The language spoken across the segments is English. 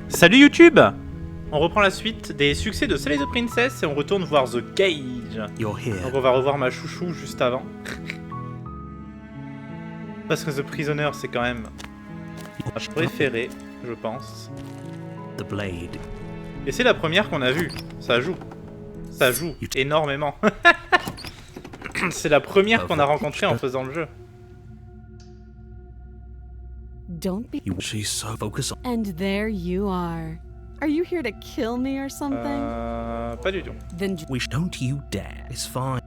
Salut YouTube! On reprend la suite des succès de Tuer la Princesse et on retourne voir The Cage. Donc on va revoir ma chouchou juste avant. Parce que The Prisoner c'est quand même mon préféré, je pense. Et c'est la première qu'on a vue. Ça joue. Ça joue énormément. C'est la première qu'on a rencontrée en faisant le jeu. Don't be. She's so focused. And there you are. Are you here to kill me or something? Pas du tout. Then don't you dare. It's fine.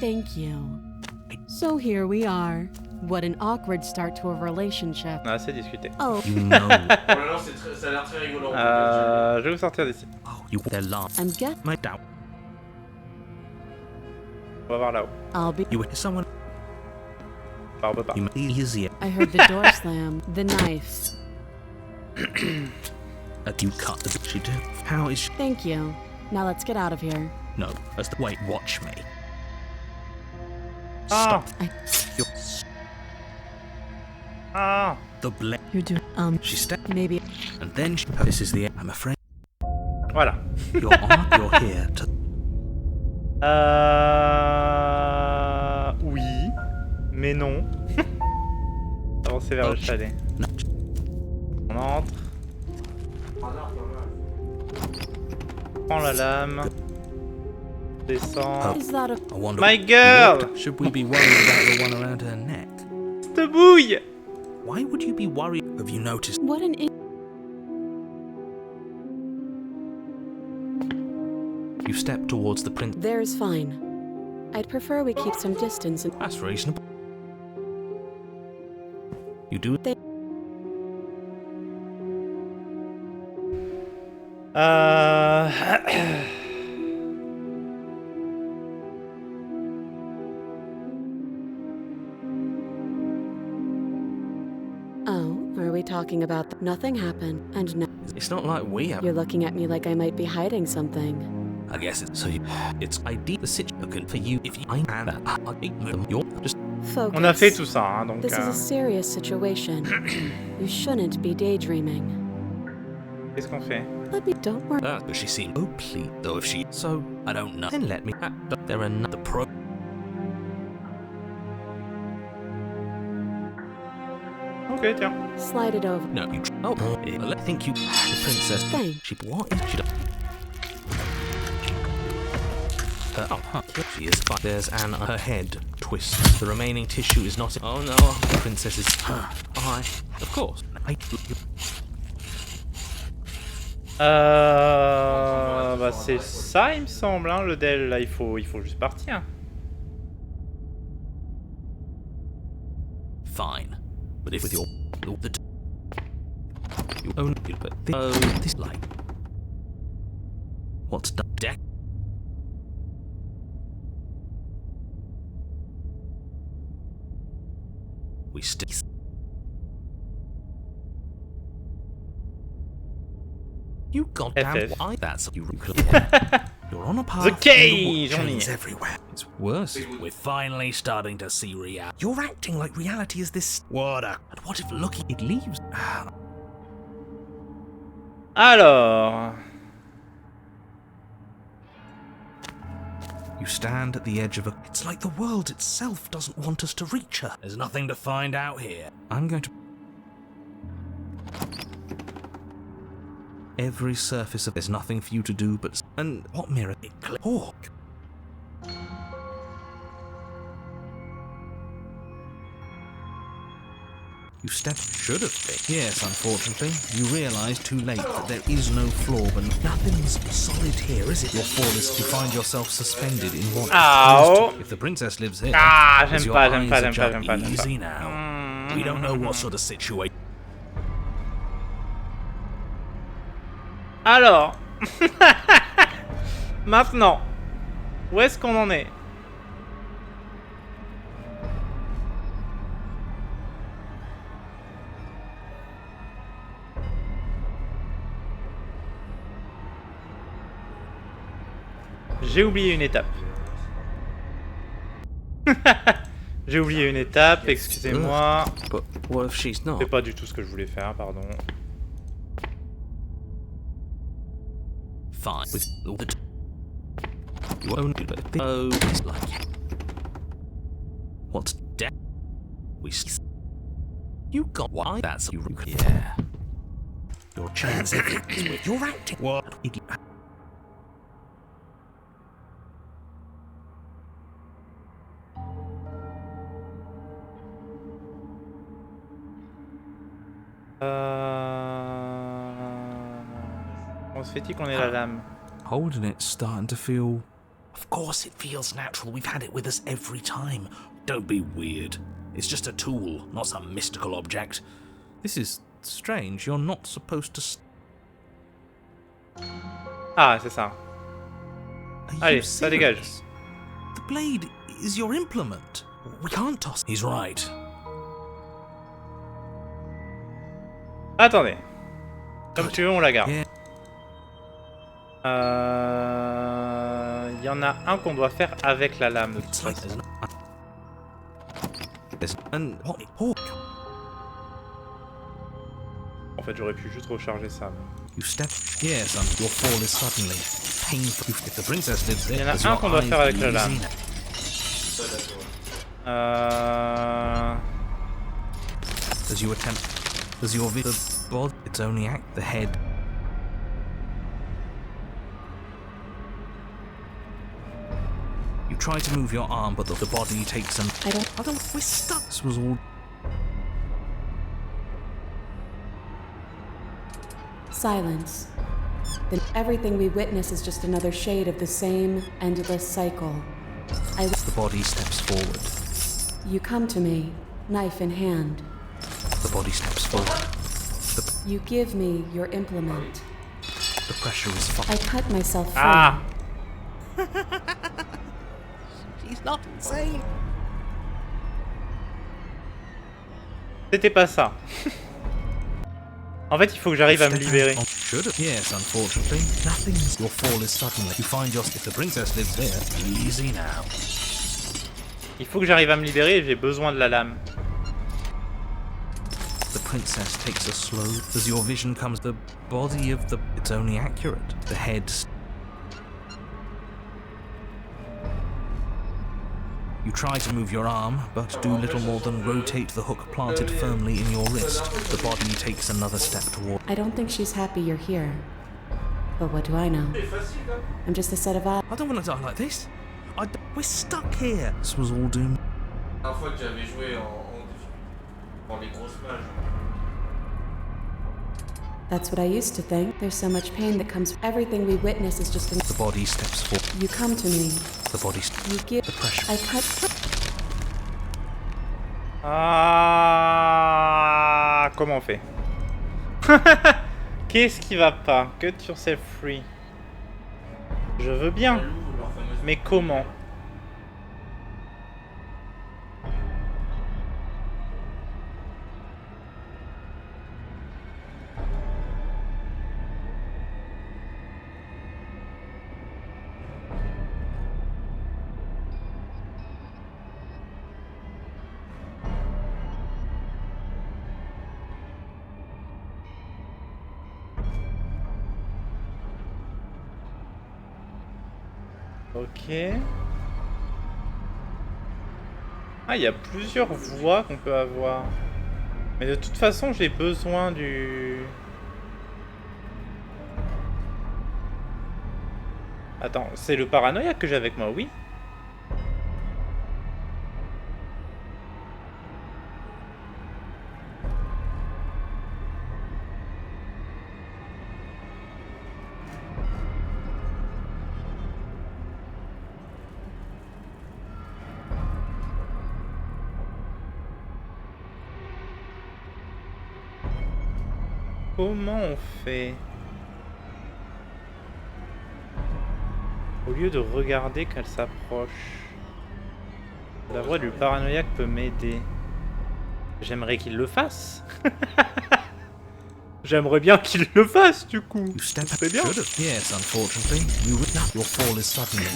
Thank you. So here we are. What an awkward start to a relationship. Ah, c'est discuté. Oh. You know. Ça a l'air très rigolant. Je vais vous sortir d'ici. Oh, you I'm get my doubt. On va voir là-haut. I'll be. You someone. On peut pas. I heard the door slam. The knife. You cut the she do. How is she? Thank you. Now let's get out of here. No. Wait. Watch me. Ah. Ah. The blade. You're doing. She stepped. Maybe. And then she. This is the. I'm afraid. Voilà. You're here to. Oui. Mais non. Avancer vers le chalet. On entre. Prends la lame. Descend. My girl! Should we be worried about the one around her neck? Cette bouille! Why would you be worried? Have you noticed? What an You step towards the prince. There's fine. I'd prefer we keep some distance and that's reasonable. You do it. Oh, are we talking about nothing happened and no? It's not like we have. You're looking at me like I might be hiding something. I guess it's so. It's ideal the situation for you if you I you're just. Focus. On a fait tout ça, hein, donc. This is a serious situation. You shouldn't be daydreaming. Qu'est-ce qu'on fait? Let me. Don't worry. But she seemed. Oh please. Though if she. So I don't know. Then let me. There are another pro. Ok, tiens. Slide it over. No, you. Oh. I think you. The princess. Thank. She. What is she? She is fine. There's her head twists. The remaining tissue is not. Oh no, the princess is. Of course. Bah c'est ça, il me semble, hein, le Dell. Là, il faut juste partir. Fine, but if with your you own this light. What's done? Deck. We still. You goddamn why that's you. You're on a path. The Cage on everywhere. It's worse. We're finally starting to see reality. You're acting like reality is this water. And what if looking it leaves? Alors. You stand at the edge of a... It's like the world itself doesn't want us to reach her. There's nothing to find out here. I'm going to... Every surface of... There's nothing for you to do but... And what mirror? Hawk. You step... Should have been. Yes, unfortunately. You realise too late that there is no floor, but nothing's solid here, is it? Your fall is to find yourself suspended in what... Ow. If the princess lives here... J'aime pas. Easy now. We don't know what sort of situation... Alors. Maintenant. Où est-ce qu'on en est? J'ai oublié une étape. J'ai oublié une étape, excusez-moi. C'est C'est pas du tout ce que je voulais faire, pardon. What's death? You got why? That's you. Yeah. Your chance is with your acting. What? On se fait-il qu'on ait la lame? Holding it's starting to feel. Of course it feels natural. We've had it with us every time. Don't be weird. It's just a tool, not some mystical object. This is strange. You're not supposed to. Ah, c'est ça. Allez, ça dégage. The blade is your implement. We can't toss. He's right. Attendez. Comme tu veux, on la garde. Yeah. Il y en a un qu'on doit faire avec la lame. De toute façon. En fait, j'aurais pu juste recharger ça. You step. Yes, your fall is suddenly painful. If the princess lives there, il y en a un qu'on doit faire avec la lame. As you attempt, as your the body, it's only act the head. You try to move your arm, but the body takes an. I don't. We're stuck. This was all. Silence. Then everything we witness is just another shade of the same endless cycle. The body steps forward. You come to me, knife in hand. The body steps forward. You give me your implement. The pressure is far. I cut myself free. Ah. She's not insane. C'était pas ça. En fait, il faut que j'arrive à me libérer. Should have. Yes, unfortunately. Nothing. Your fall is suddenly. You find your. If the princess lives there, easy now. Il faut que j'arrive à me libérer et j'ai besoin de la lame. The princess takes a slow. As your vision comes, the body of the. It's only accurate. The head. You try to move your arm, but do little more than rotate the hook planted firmly in your wrist. The body takes another step toward. I don't think she's happy you're here. But what do I know? I'm just a set of eyes. I don't want to die like this. We're stuck here. This was all doomed. La fois que j'avais joué en les grosses mages. That's what I used to think. There's so much pain that comes. Everything we witness is just. The body steps forward. You come to me. The body. You give. The pressure. I cut. Ah, comment on fait? Qu'est-ce qui va pas? Cut yourself free. Je veux bien, mais comment? Ok. Ah, il y a plusieurs voies qu'on peut avoir. Mais de toute façon, j'ai besoin du... Attends, c'est le paranoïaque que j'ai avec moi, oui? Comment on fait? Au lieu de regarder qu'elle s'approche. La voix du paranoïaque peut m'aider. J'aimerais qu'il le fasse. J'aimerais bien qu'il le fasse du coup. C'est bien. Yes, unfortunately. Your fall is suddenly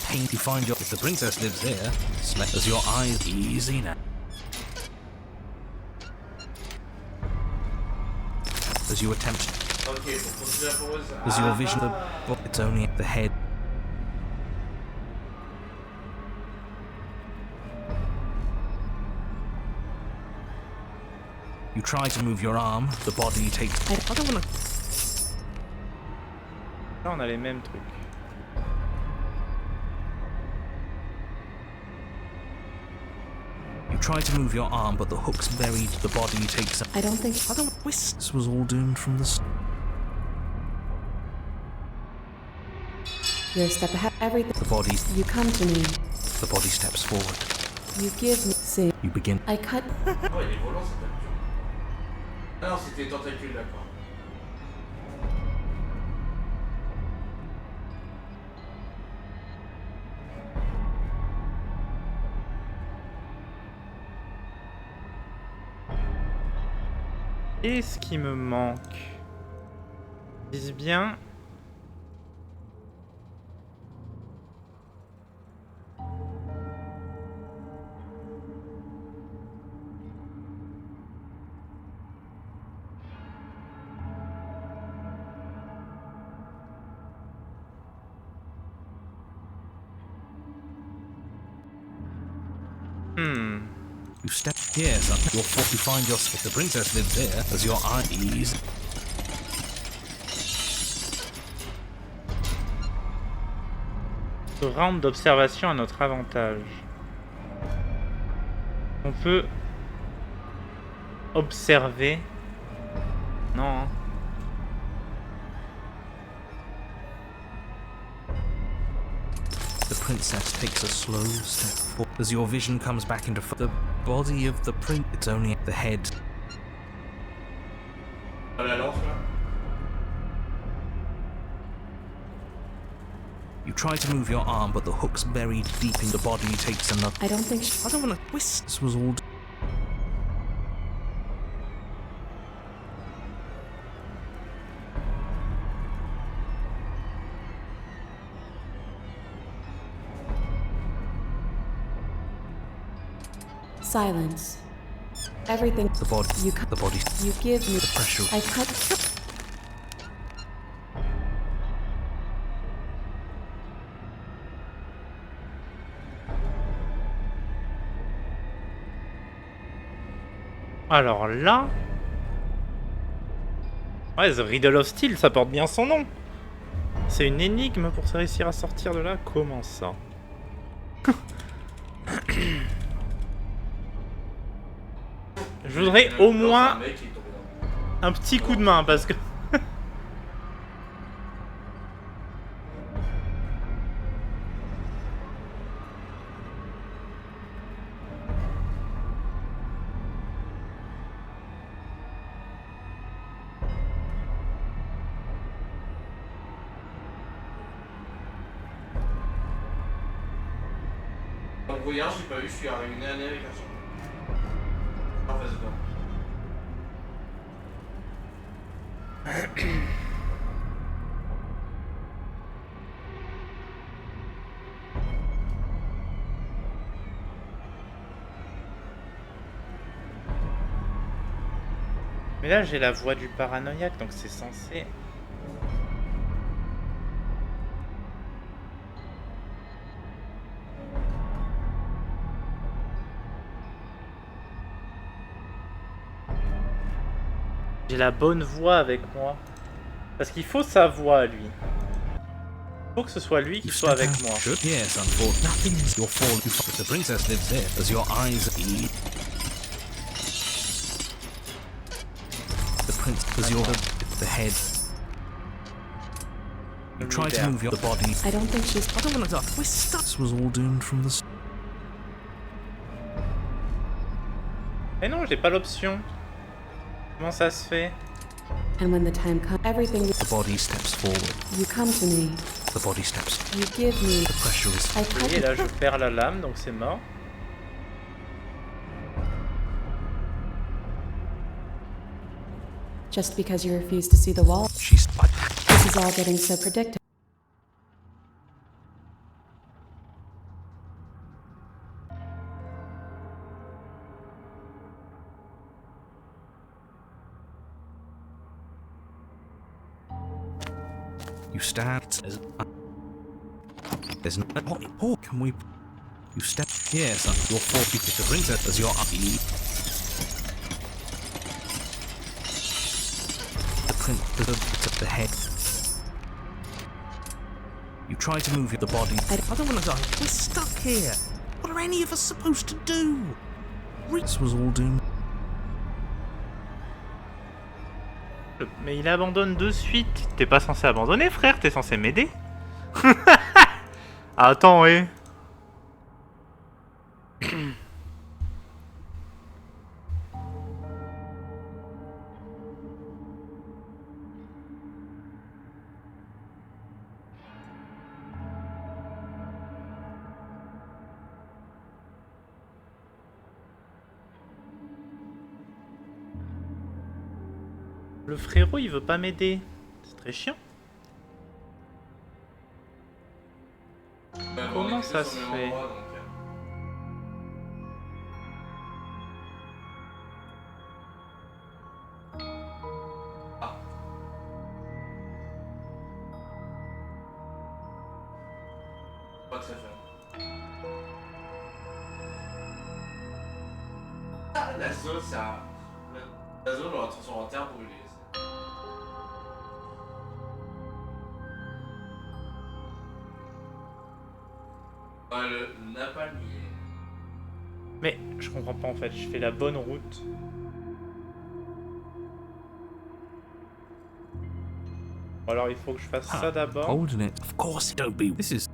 pain you find your... If the princess lives here, as your eyes easy now. As you attempt... Ok, pour continuer la pause. As your vision... It's only the head. You try to move your arm, the body takes... I don't wanna... Là, on a les mêmes trucs. You try to move your arm, but the hook's buried, the body takes... I don't think... This was all doomed from the start. You're a step ahead. Everything... The body... You come to me. The body steps forward. You give me... See. You begin... I cut... Oh, il est volant cette capture. Ah non, c'était tentacule, d'accord. Qu'est-ce qui me manque? Vise bien. You step here, son. You're forced to find your... If the princess lives here, as your eyes... Round d'observation à notre avantage. On peut observer. Non. Hein. The princess takes a slow step forward. As your vision comes back into the body of the prince, it's only the head. La lance là. You try to move your arm, but the hook's buried deep in the body. Takes another... I don't think... I don't want to twist. This was all... Silence. Everything... The body... You cut... The body... You give me... The pressure... I cut... Alors là... Ouais, The Riddle of Steel, ça porte bien son nom. C'est une énigme pour réussir à sortir de là. Comment ça? Je voudrais au moins un petit coup de main parce que... Dans le brouillard, j'ai pas vu, je suis arrivé nez à nez avec un champ. En face de toi. Mais là j'ai la voix du paranoïaque, donc c'est censé... J'ai la bonne voix avec moi. Parce qu'il faut sa voix à lui. Il faut que ce soit lui qui soit avec moi. Yes, unfortunately, nothing. Your fall. The princess lives there. As your eyes eat. The prince, as your the head. You try to move your body. I don't think she's... I don't want to die. We're stuck. This was all doomed from the... Mais non, j'ai pas l'option. Comment ça se fait? And when the time comes, everything... The body steps forward. You come to me. The body steps. You give me... The pressure is... I cut... Et là je perds la lame, donc c'est mort. Just because you refuse to see the wall. She's... This is all getting so predictable. You stand. There's no. Oh, can we? You step. Yes, your fourth the princess as your the head. You try to move the body. I don't want to die. We're stuck here. What are any of us supposed to do? This was all doomed. Mais il abandonne de suite. T'es pas censé abandonner, frère. T'es censé m'aider. Attends, ouais. Le frérot, il veut pas m'aider. C'est très chiant. Comment ça se fait? Pas très fun. Ah, la zone, c'est un... La zone, on la transforme en terre brûlée. Le napalm. Mais je comprends pas en fait, je fais la bonne route. Alors il faut que je fasse ça d'abord. Holding it. Of course, don't be. This is.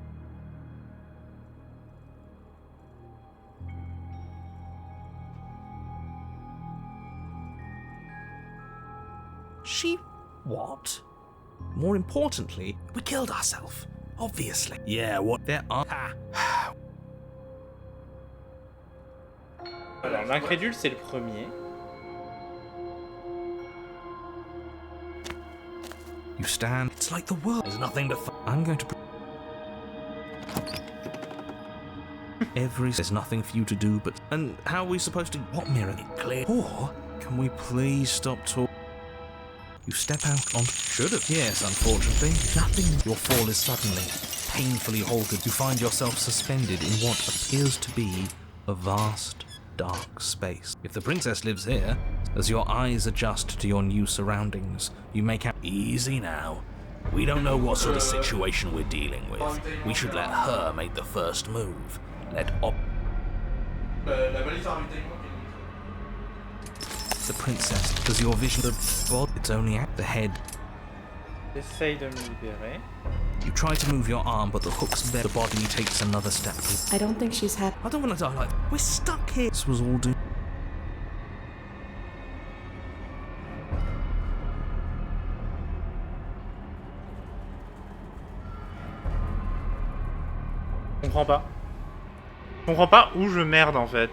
She. What? More importantly, we killed ourselves. Obviously. Yeah, what there are. Alors l'incrédule c'est le premier. You stand. It's like the world. There's nothing to. I'm going to. There's nothing for you to do, but. And how are we supposed to. What mirror? Clear. Or can we please stop talking? You step out on. Should have. Yes, unfortunately. Nothing. Your fall is suddenly, painfully halted. You find yourself suspended in what appears to be a vast, dark space. If the princess lives here, as your eyes adjust to your new surroundings, you make out. Easy now. We don't know what sort of situation we're dealing with. We should let her make the first move. Let the princess, does your vision of God? It's only at the head. J'essaye de me libérer. You try to move your arm, but the hook's there. The body takes another step. I don't think she's happy. I don't want to die like we're stuck here. This was all doomed. Je comprends pas. Je comprends pas où je merde en fait.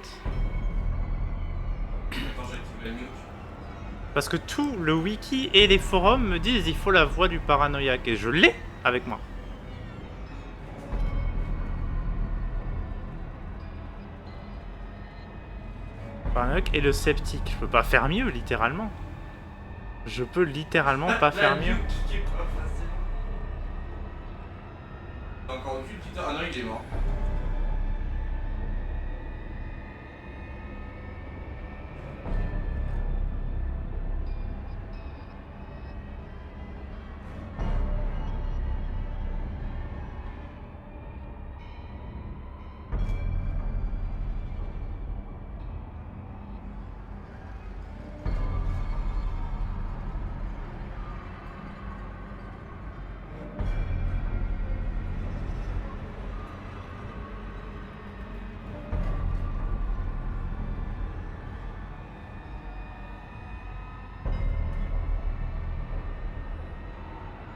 Parce que tout le wiki et les forums me disent il faut la voix du paranoïaque et je l'ai avec moi. Le paranoïaque et le sceptique. Je peux pas faire mieux littéralement. Je peux littéralement pas faire mieux. Encore une putain. Ah non, il est mort.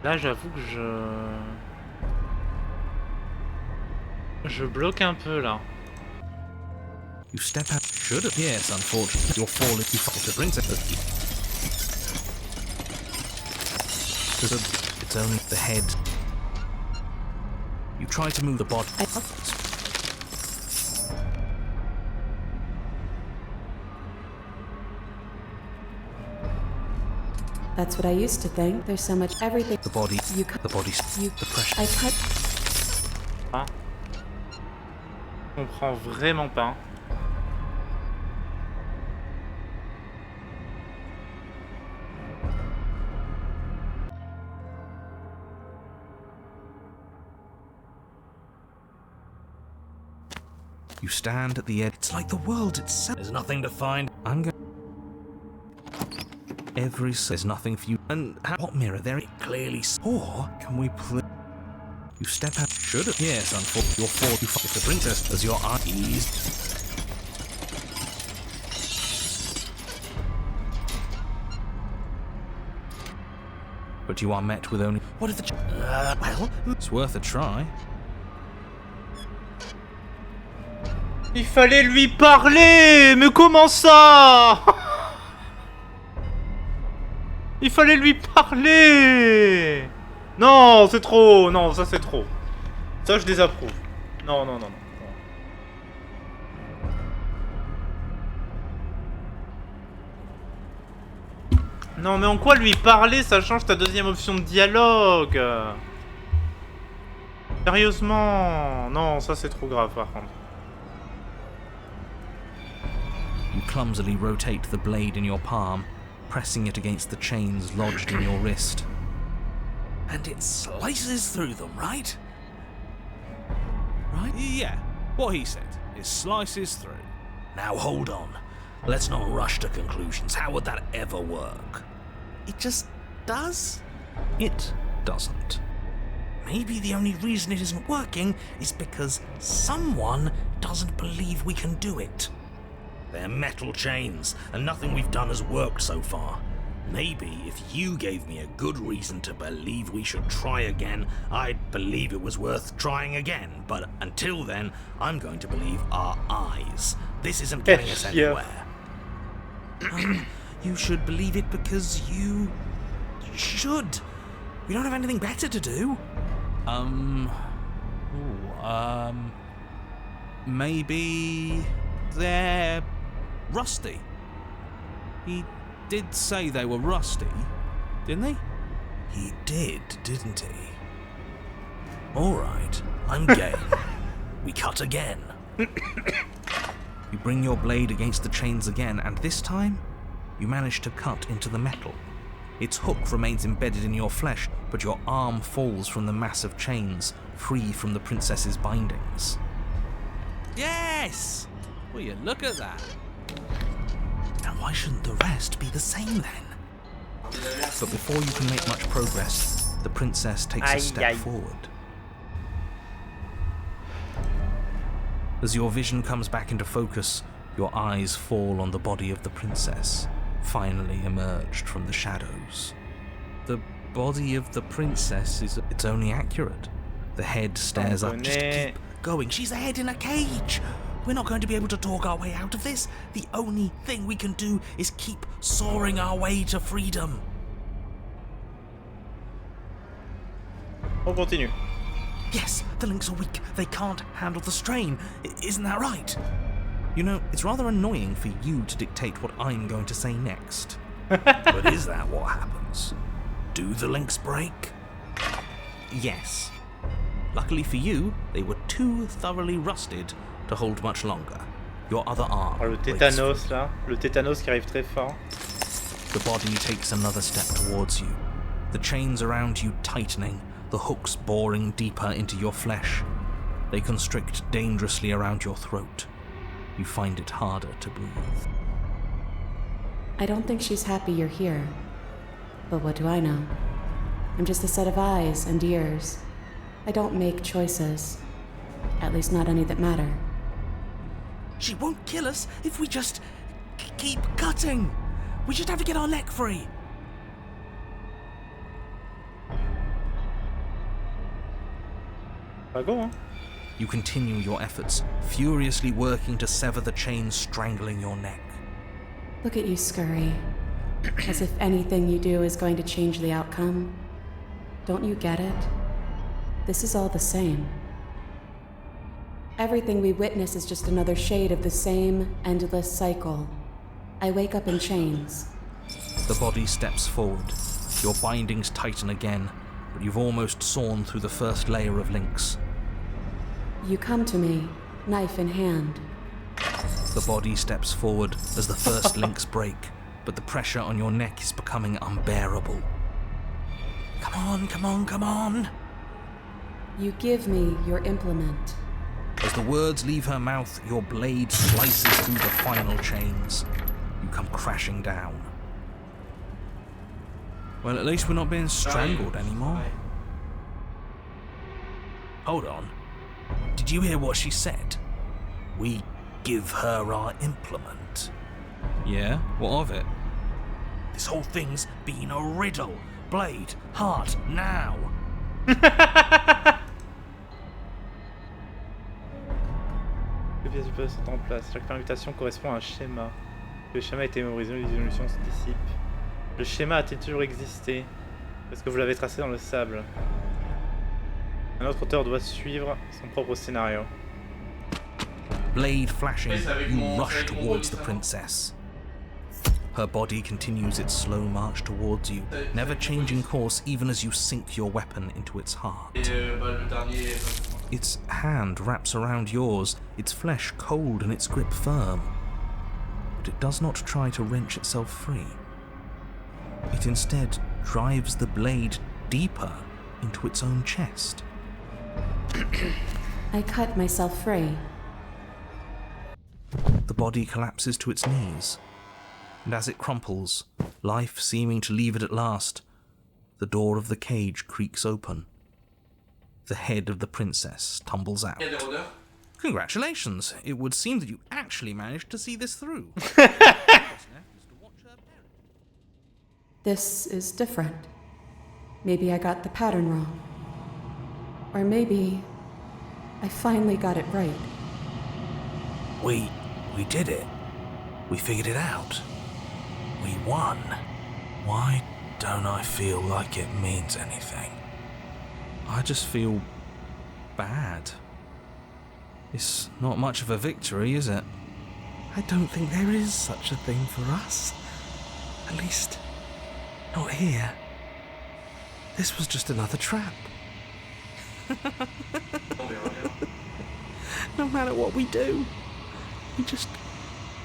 Là, j'avoue que je bloque un peu là. You step out. Should have. Yes, unfortunately, you're falling. You fall to princess. It's only the head. You try to move the body. That's what I used to think. There's so much everything. The body, You cut. the body, You. the pressure. I cut. Ah. Je comprends vraiment pas. You stand at the edge. It's like the world itself. There's nothing to find. I'm going. There's nothing for you. And what mirror there? It clearly. Or can we play? You step out. Should have. Yes, unfortunately, you're forward. You fuck the princess as your eyes. But you are met with only. What if the? Well, it's worth a try. Il fallait lui parler. Mais comment ça? Il fallait lui parler. Non, c'est trop. Non, ça c'est trop. Ça je désapprouve. Non, non, non, non. Non, mais en quoi lui parler, ça change ta deuxième option de dialogue? Sérieusement? Non, ça c'est trop grave par contre. You clumsily rotate the blade in your palm, pressing it against the chains lodged in your wrist. And it slices through them, right? Right? Yeah, what he said. It slices through. Now hold on. Let's not rush to conclusions. How would that ever work? It just does? It doesn't. Maybe the only reason it isn't working is because someone doesn't believe we can do it. They're metal chains, and nothing we've done has worked so far. Maybe if you gave me a good reason to believe we should try again, I'd believe it was worth trying again. But until then, I'm going to believe our eyes. This isn't getting us anywhere. You should believe it because you should. We don't have anything better to do. Maybe they're rusty. He did say they were rusty, didn't he? He did, didn't he? All right, I'm game. We cut again. You bring your blade against the chains again, and this time, you manage to cut into the metal. Its hook remains embedded in your flesh, but your arm falls from the mass of chains, free from the princess's bindings. Yes! Will you look at that? And why shouldn't the rest be the same then? But before you can make much progress, the princess takes a step forward. As your vision comes back into focus, your eyes fall on the body of the princess, finally emerged from the shadows. The body of the princess it's only accurate. The head stares up. Just keep going. She's a head in a cage. We're not going to be able to talk our way out of this. The only thing we can do is keep soaring our way to freedom. On continue. Yes, the links are weak. They can't handle the strain. Isn't that right? You know, it's rather annoying for you to dictate what I'm going to say next. But is that what happens? Do the links break? Yes. Luckily for you, they were too thoroughly rusted to hold much longer. Your other arm. Oh, le tétanos là, le tétanos qui arrive très fort. The body takes another step towards you. The chains around you tightening, the hooks boring deeper into your flesh. They constrict dangerously around your throat. You find it harder to breathe. I don't think she's happy you're here. But what do I know? I'm just a set of eyes and ears. I don't make choices. At least not any that matter. She won't kill us if we just keep cutting. We just have to get our neck free. Go on. You continue your efforts, furiously working to sever the chains strangling your neck. Look at you scurry. As if anything you do is going to change the outcome. Don't you get it? This is all the same. Everything we witness is just another shade of the same endless cycle. I wake up in chains. The body steps forward. Your bindings tighten again, but you've almost sawn through the first layer of links. You come to me, knife in hand. The body steps forward as the first links break, but the pressure on your neck is becoming unbearable. Come on, come on, come on! You give me your implement. As the words leave her mouth, your blade slices through the final chains. You come crashing down. Well, at least we're not being strangled anymore. Hold on. Did you hear what she said? We give her our implement. Yeah? What of it? This whole thing's been a riddle. Blade, heart, now. Les pièces du puzzle sont en place. Chaque permutation correspond à un schéma. Le schéma a été mémorisé, les évolutions se dissipent. Le schéma a-t-il toujours existé? Parce que vous l'avez tracé dans le sable. Un autre auteur doit suivre son propre scénario. Blade flashing, you rush towards the princess. Her body continues its slow march towards you, never changing course even as you sink your weapon into its heart. Its hand wraps around yours, its flesh cold and its grip firm. But it does not try to wrench itself free. It instead drives the blade deeper into its own chest. I cut myself free. The body collapses to its knees, and as it crumples, life seeming to leave it at last, the door of the cage creaks open. The head of the princess tumbles out. Congratulations! It would seem that you actually managed to see this through. This is different. Maybe I got the pattern wrong. Or maybe I finally got it right. We did it. We figured it out. We won. Why don't I feel like it means anything? I just feel bad. It's not much of a victory, is it? I don't think there is such a thing for us. At least, not here. This was just another trap. No matter what we do, we just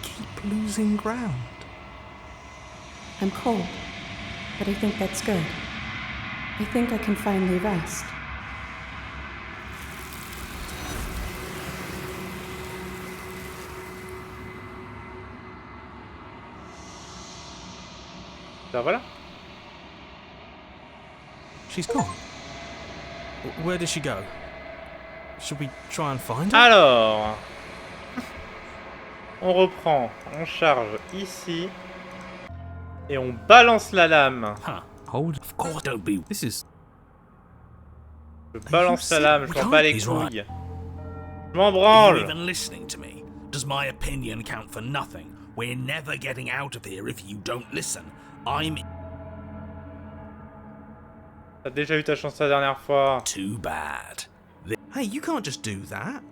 keep losing ground. I'm cold, but I think that's good. I think I can finally rest. Ben voilà. She's gone. Where did she go? Should we try and find her? Alors, on reprend, on charge ici et on balance la lame. Huh. Hold. Of course, don't be. This is. Je balance la lame, je m'en bats les He's couilles. right. Je m'en Are you branle. even listening to me? Does my opinion count for nothing? We're never getting out of here if you don't listen. T'as déjà eu ta chance la dernière fois. Too bad. Hey, you can't just do that.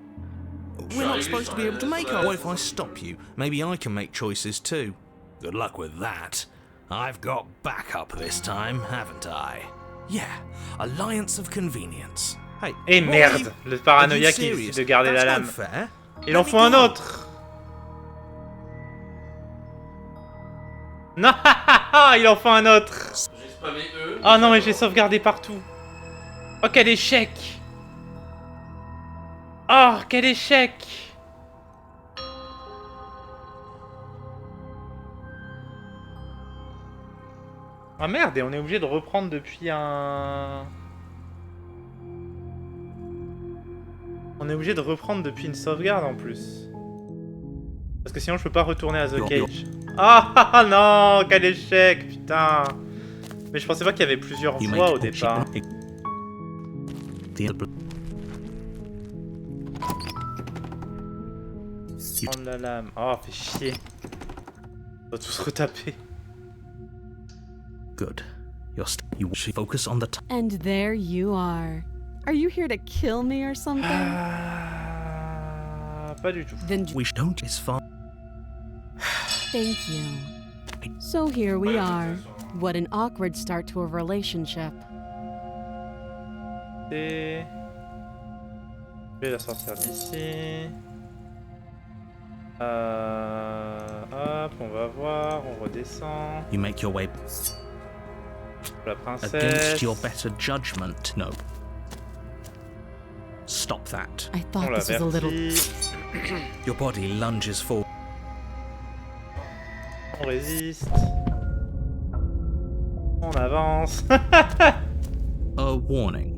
We're not supposed to be able to make our. What if I stop you? Maybe I can make choices too. Good luck with that. I've got backup this time, haven't I? Yeah, alliance of convenience. Hey, Eh merde, le paranoïaque qui décide de garder la lame. Il en faut un autre. Non, il en faut un autre. J'ai spammé eux. Oh non, mais j'ai sauvegardé partout. Oh, quel échec. Oh, quel échec. Ah merde, et on est obligé de reprendre depuis un... On est obligé de reprendre depuis une sauvegarde en plus. Parce que sinon je peux pas retourner à The Cage. Ah non, quel échec, putain. Mais je pensais pas qu'il y avait plusieurs voies au départ. Prendre la lame. Oh, fait chier. On va tous retaper. Good. You should focus on the And there you are. Are you here to kill me or something? Pas du tout. Then we don't. It's fun. thank you. So here we are. What an awkward start to a relationship. Et... Je vais la sortir d'ici. Hop, on va voir, on redescend. You make your way La princesse. against your better judgment. No. Stop that. I On thought this was a little... l'avertit. Your body lunges forward. On résiste. On avance. A warning.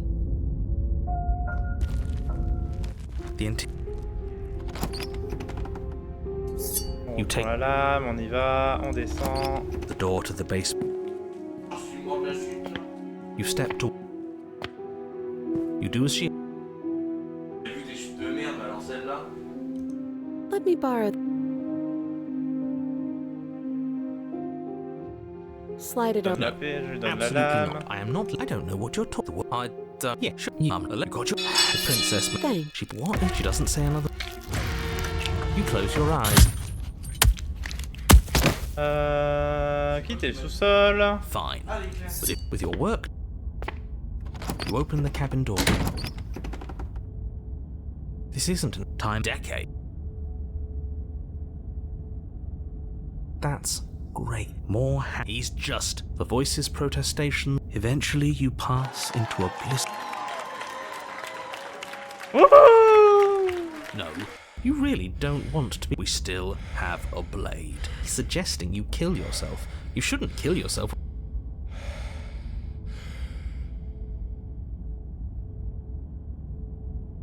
The On You prend take- la lame, on y va, on descend. the door to the basement. Suis-moi de la suite. Là. You step to. You do as she. J'ai vu des chutes de merde, alors celle-là. Let me borrow... Slide it over. Je lui donne la Absolutely lame. not. I am not. I don't know what you're talking about. Yeah, sure. I'm a got you. The princess. Thanks. She what? She doesn't say another. You close your eyes. Quittez le sous-sol. Fine. Ah, les classes. With your work, you open the cabin door. This isn't a time decade. That's great. More he's just the voices protestation. Eventually you pass into a bliss. Woohoo! No, you really don't want to be. We still have a blade. He's suggesting you kill yourself. You shouldn't kill yourself.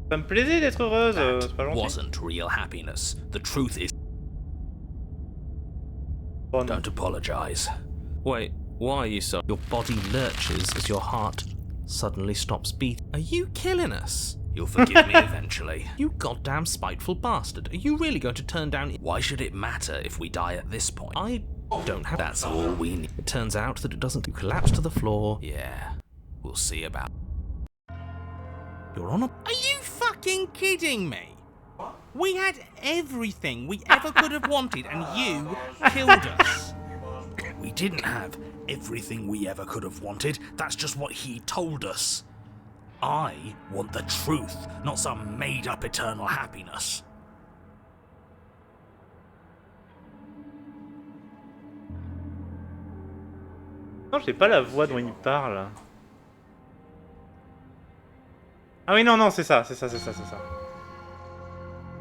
Ça me plaisait d'être heureuse, c'est pas That gentil. wasn't real happiness. The truth is. Bon, Don't apologize. Wait, why are you so? Your body lurches as your heart suddenly stops beating. Are you killing us? You'll forgive me eventually. You goddamn spiteful bastard. Are you really going to turn down? Why should it matter if we die at this point? I don't have. That's all we need. It turns out that it doesn't. You collapse to the floor. Yeah, we'll see about. You're on a. Are you fucking kidding me? We had everything we ever could have wanted, and you killed us. We didn't have everything we ever could have wanted. That's just what he told us. I want the truth, not some made-up eternal happiness. Non, j'ai pas la voix dont il parle. Ah oui, non, non, c'est ça, c'est ça, c'est ça, c'est ça.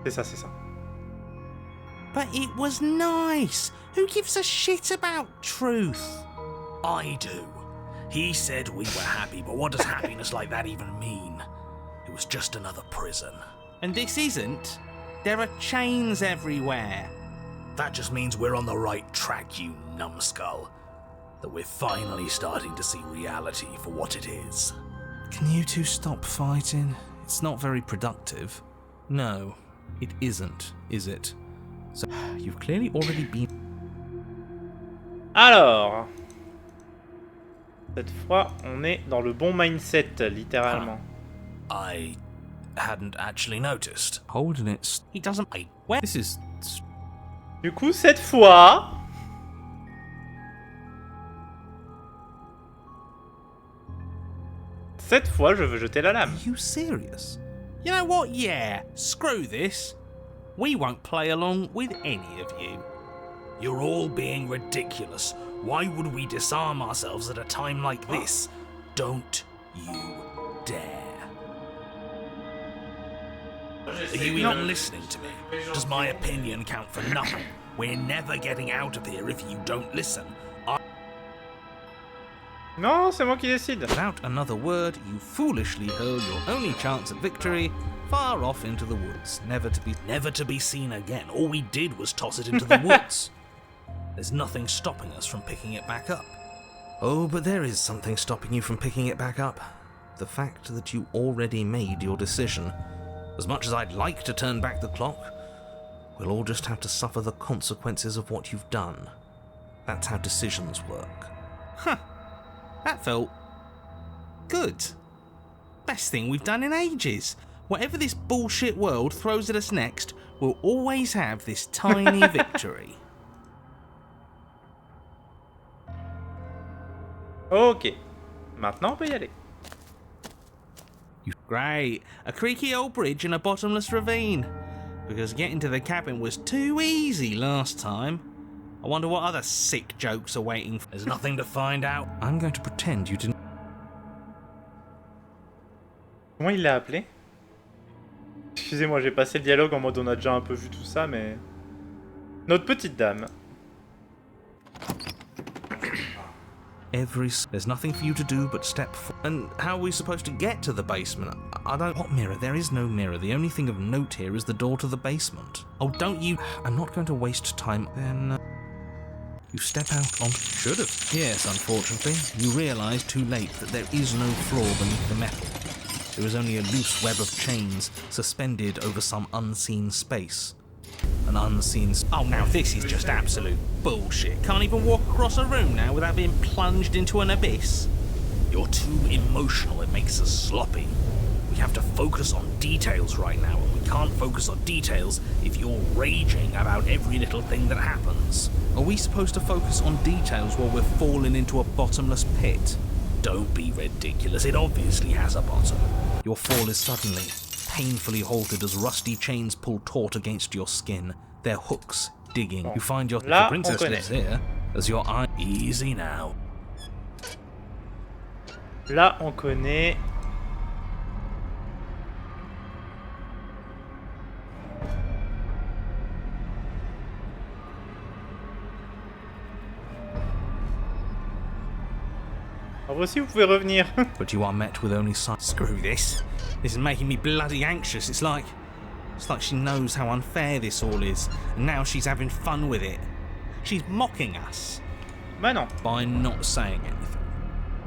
C'est ça, c'est ça. But it was nice. Who gives a shit about truth? I do. He said we were happy, but what does happiness like that even mean? It was just another prison. And this isn't. There are chains everywhere. That just means we're on the right track, you numbskull. That we're finally starting to see reality for what it is. Can you two stop fighting? It's not very productive. No, it isn't, is it? So, you've clearly already been... Alors, cette fois, on est dans le bon mindset, littéralement. I hadn't actually noticed. Holding it. He doesn't. Where? This is. Du coup, cette fois... Cette fois, je veux jeter la lame. Are you serious? You know what? Yeah. Screw this. We won't play along with any of you. You're all being ridiculous. Why would we disarm ourselves at a time like this? Don't you dare. Are you even listening to me? Does my opinion count for nothing? We're never getting out of here if you don't listen. Non, c'est moi qui décide. Without another word, you foolishly hurl your only chance at victory far off into the woods, never to be seen again. All we did was toss it into the woods. There's nothing stopping us from picking it back up. Oh, but there is something stopping you from picking it back up. The fact that you already made your decision. As much as I'd like to turn back the clock, we'll all just have to suffer the consequences of what you've done. That's how decisions work. Huh. That felt good. Best thing we've done in ages. Whatever this bullshit world throws at us next, we'll always have this tiny victory. Ok. Maintenant, on peut y aller. Great. A creaky old bridge and a bottomless ravine. Because getting to the cabin was too easy last time. I wonder what other sick jokes are waiting. There's nothing to find out. I'm going to pretend you didn't... Comment il l'a appelé? Excusez-moi, j'ai passé le dialogue en mode on a déjà un peu vu tout ça, mais... Notre petite dame. There's nothing for you to do but step forward. And how are we supposed to get to the basement? I don't... What mirror? There is no mirror. The only thing of note here is the door to the basement. Oh, don't you... I'm not going to waste time. Then... you step out on... Should have. Yes, unfortunately. You realise too late that there is no floor beneath the metal. There is only a loose web of chains suspended over some unseen space. An unseen... Oh, now this is just absolute bullshit. Can't even walk across a room now without being plunged into an abyss. You're too emotional, it makes us sloppy. We have to focus on details right now, and we can't focus on details if you're raging about every little thing that happens. Are we supposed to focus on details while we're falling into a bottomless pit? Don't be ridiculous, it obviously has a bottom. Your fall is suddenly, painfully halted as rusty chains pull taut against your skin, their hooks digging. You find your... Là, the princess on lives connaît. here, as your eye... Easy now. Là, on connaît. Alors, vous aussi, vous pouvez revenir. But you are met with only silence. Screw this. This is making me bloody anxious. It's like she knows how unfair this all is, and now she's having fun with it. She's mocking us. Bah non. By not saying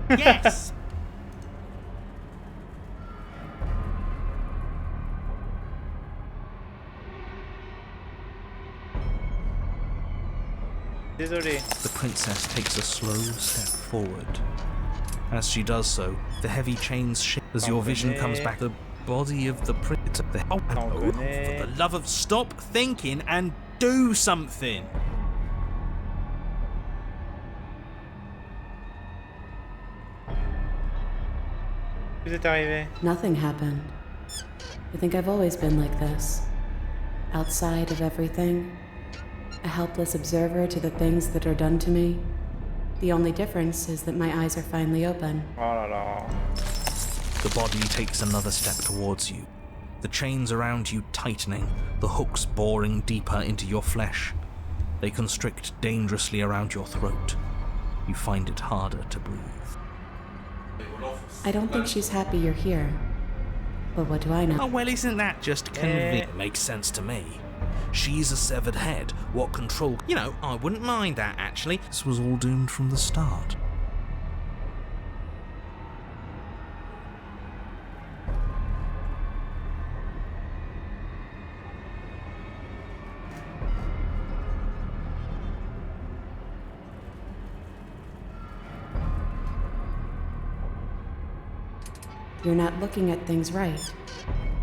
anything. Yes! Désolé. The princess takes a slow step forward. As she does so, the heavy chains shift as your vision comes back. The body of the prince. Oh, no, for the love of... Stop thinking and do something! Vous êtes arrivé. Nothing happened. I think I've always been like this. Outside of everything. A helpless observer to the things that are done to me. The only difference is that my eyes are finally open. Oh là là. The body takes another step towards you. The chains around you tightening, the hooks boring deeper into your flesh. They constrict dangerously around your throat. You find it harder to breathe. I don't think she's happy you're here. But what do I know? Oh, well, isn't that just convenient? It makes sense to me. She's a severed head. What control... You know, I wouldn't mind that, actually. This was all doomed from the start. You're not looking at things right.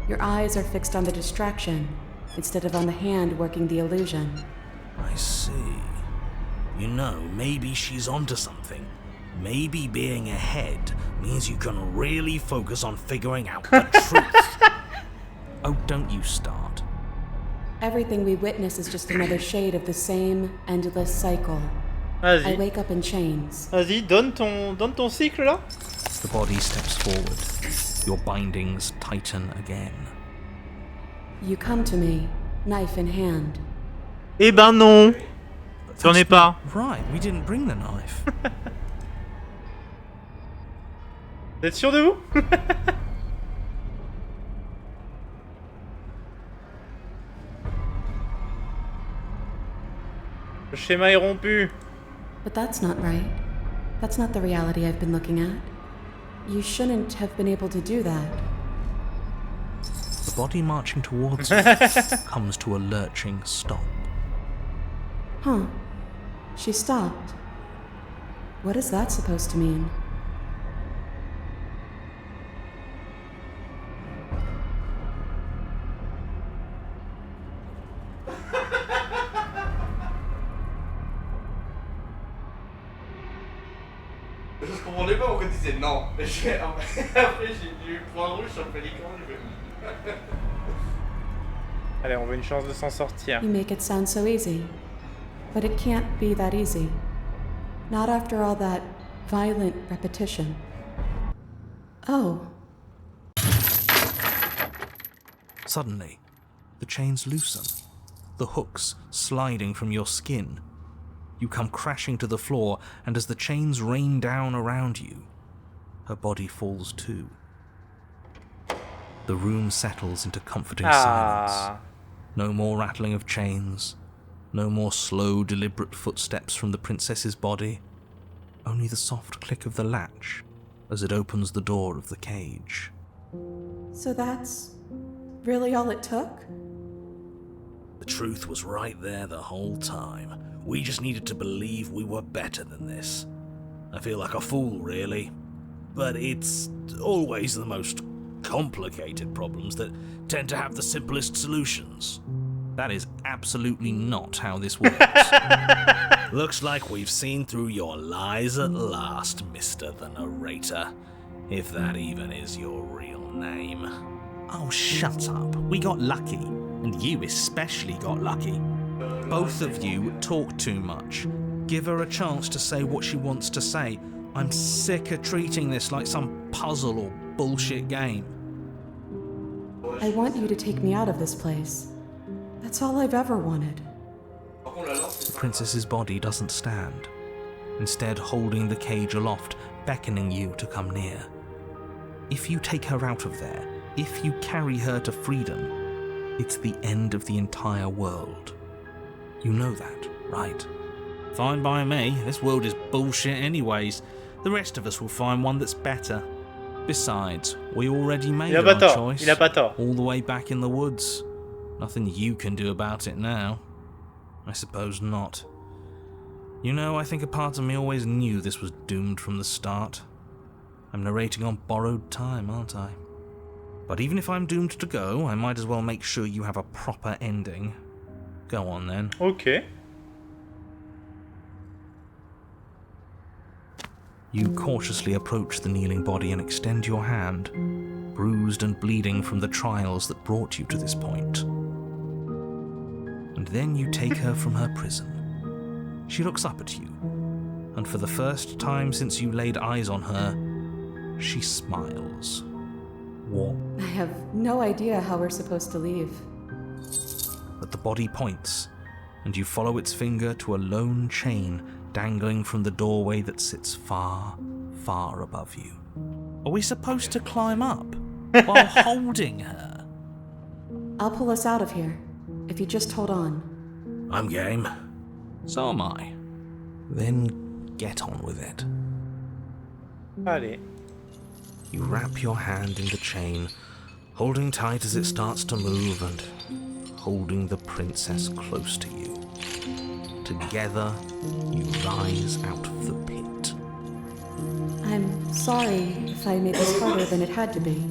Your eyes are fixed on the distraction, instead of on the hand working the illusion. I see. You know, maybe she's onto something. Maybe being a head means you can really focus on figuring out the truth. Oh, don't you start. Everything we witness is just another shade of the same endless cycle. I Vas-y. wake up in chains. Vas-y, donne ton cycle là. The body steps forward. Your bindings tighten again. You come to me, knife in hand. Eh ben non. J'en ai pas. Right, we didn't bring the knife. Vous êtes sûr de vous? Le schéma est rompu. But that's not right. That's not the reality I've been looking at. You shouldn't have been able to do that. The body marching towards you comes to a lurching stop. Huh. She stopped. What is that supposed to mean? Juste qu'on pas pourquoi tu disais non. Après j'ai eu le point rouge sur le pélican, j'ai fait... Allez, on veut une chance de s'en sortir. You make it sound so easy. But it can't be that easy. Not after all that violent repetition. Oh. Suddenly, the chains loosen, the hooks sliding from your skin. You come crashing to the floor, and as the chains rain down around you, her body falls too. The room settles into comforting silence. No more rattling of chains, no more slow, deliberate footsteps from the princess's body, only the soft click of the latch as it opens the door of the cage. So that's really all it took? The truth was right there the whole time. We just needed to believe we were better than this. I feel like a fool, really. But it's always the most complicated problems that tend to have the simplest solutions. That is absolutely not how this works. Looks like we've seen through your lies at last, Mr. the Narrator. If that even is your real name. Oh, shut up. We got lucky. And you especially got lucky. Both of you talk too much. Give her a chance to say what she wants to say. I'm sick of treating this like some puzzle or bullshit game. I want you to take me out of this place. That's all I've ever wanted. The princess's body doesn't stand, instead holding the cage aloft, beckoning you to come near. If you take her out of there, if you carry her to freedom, it's the end of the entire world. You know that, right? Fine by me. This world is bullshit anyways. The rest of us will find one that's better. Besides, we already made our choice. Il a pas tort. All the way back in the woods. Nothing you can do about it now. I suppose not. You know, I think a part of me always knew this was doomed from the start. I'm narrating on borrowed time, aren't I? But even if I'm doomed to go, I might as well make sure you have a proper ending. Go on then. Ok. You cautiously approach the kneeling body and extend your hand, bruised and bleeding from the trials that brought you to this point. And then you take her from her prison. She looks up at you, and for the first time since you laid eyes on her, she smiles. Warm. I have no idea how we're supposed to leave. But the body points, and you follow its finger to a lone chain dangling from the doorway that sits far, far above you. Are we supposed to climb up while holding her? I'll pull us out of here, if you just hold on. I'm game. So am I. Then get on with it. Allez. You wrap your hand in the chain, holding tight as it starts to move and holding the princess close to you. Together, you rise out of the pit. I'm sorry if I made this harder than it had to be.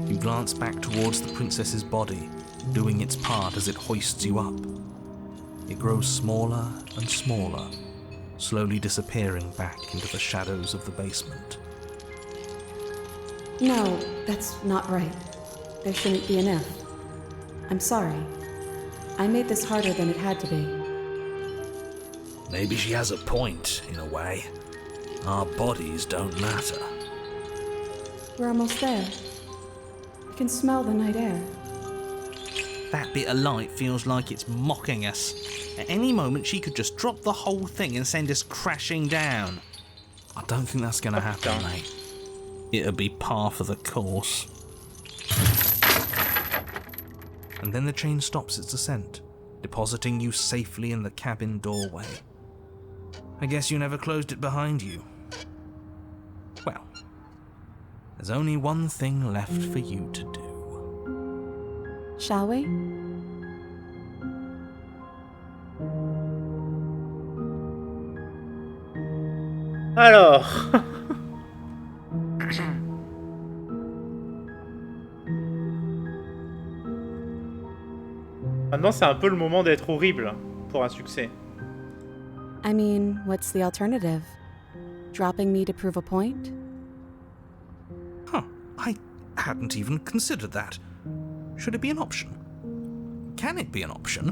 You glance back towards the princess's body, doing its part as it hoists you up. It grows smaller and smaller, slowly disappearing back into the shadows of the basement. No, that's not right. There shouldn't be an if. I'm sorry. I made this harder than it had to be. Maybe she has a point, in a way. Our bodies don't matter. We're almost there. I can smell the night air. That bit of light feels like it's mocking us. At any moment, she could just drop the whole thing and send us crashing down. I don't think that's going to happen, mate. It'll be par for the course. And then the chain stops its ascent, depositing you safely in the cabin doorway. I guess you never closed it behind you. Well, there's only one thing left for you to do. Shall we? Alors. Maintenant, c'est un peu le moment d'être horrible pour un succès. I mean, what's the alternative? Dropping me to prove a point? Huh, I hadn't even considered that. Should it be an option? Can it be an option?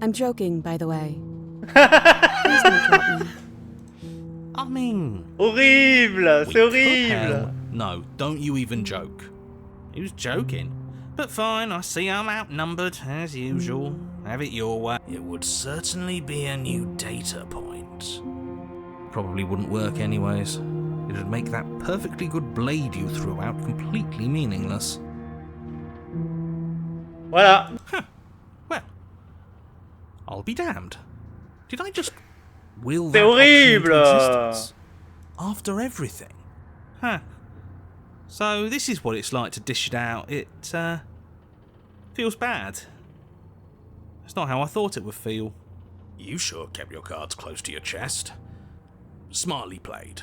I'm joking, by the way. Please don't drop me. I mean... Horrible! we C'est could horrible! help. No, don't you even joke. He was joking. But fine, I see I'm outnumbered, as usual. Have it your way. It would certainly be a new data point. Probably wouldn't work anyways. It'd make that perfectly good blade you threw out completely meaningless. Voilà! Huh. Well, I'll be damned. Did I just will that option into horrible! existence? After everything? Huh. So this is what it's like to dish it out. It, feels bad. It's not how I thought it would feel. You sure kept your cards close to your chest. Smartly played.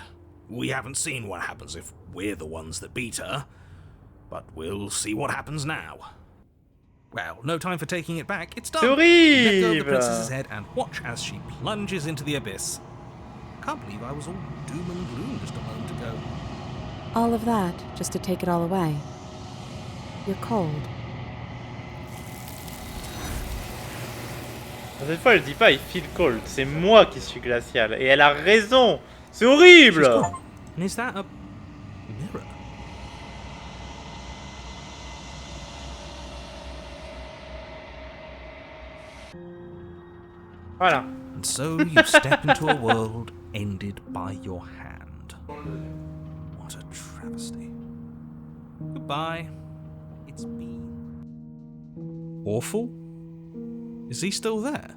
We haven't seen what happens if we're the ones that beat her, but we'll see what happens now. Well, no time for taking it back. It's done. Let go of the princess's head and watch as she plunges into the abyss. Can't believe I was all doom and gloom just a moment ago. All of that, just to take it all away. You're cold. Cette fois, elle dit pas I feel cold, c'est moi qui suis glacial. Et elle a raison! C'est horrible! She's gone. And is that a mirror? Voilà. And so you step into a world ended by your hand. What a travesty. Goodbye. It's been awful? Is he still there?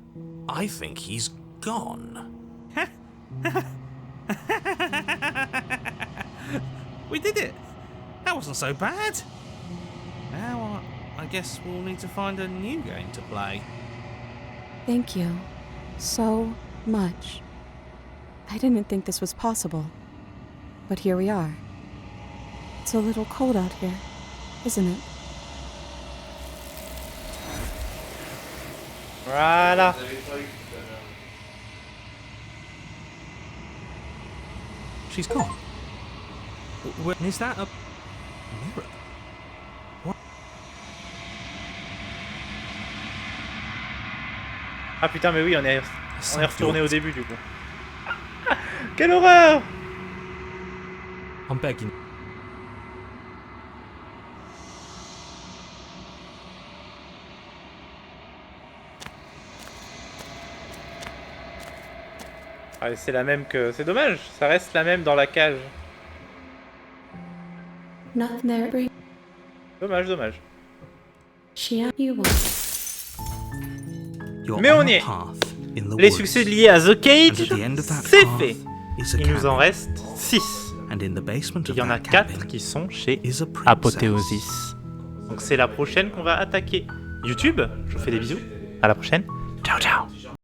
I think he's gone. We did it! That wasn't so bad. Now I guess we'll need to find a new game to play. Thank you. So much. I didn't think this was possible. But here we are. It's a little cold out here, isn't it? Voilà. She's gone. Is that a mirror? What? Ah putain, mais oui, on est retourné au début du coup. Quelle horreur! I'm begging. Ah, c'est la même que... C'est dommage, ça reste la même dans la cage. Nothing there. Dommage, dommage. You want. Mais on y est. Les succès liés à The Cage, c'est fait. Il nous en reste 6. Il y en a 4 qui sont chez Apothéosis. Donc c'est la prochaine qu'on va attaquer. YouTube, je vous fais des bisous. À la prochaine. Ciao, ciao.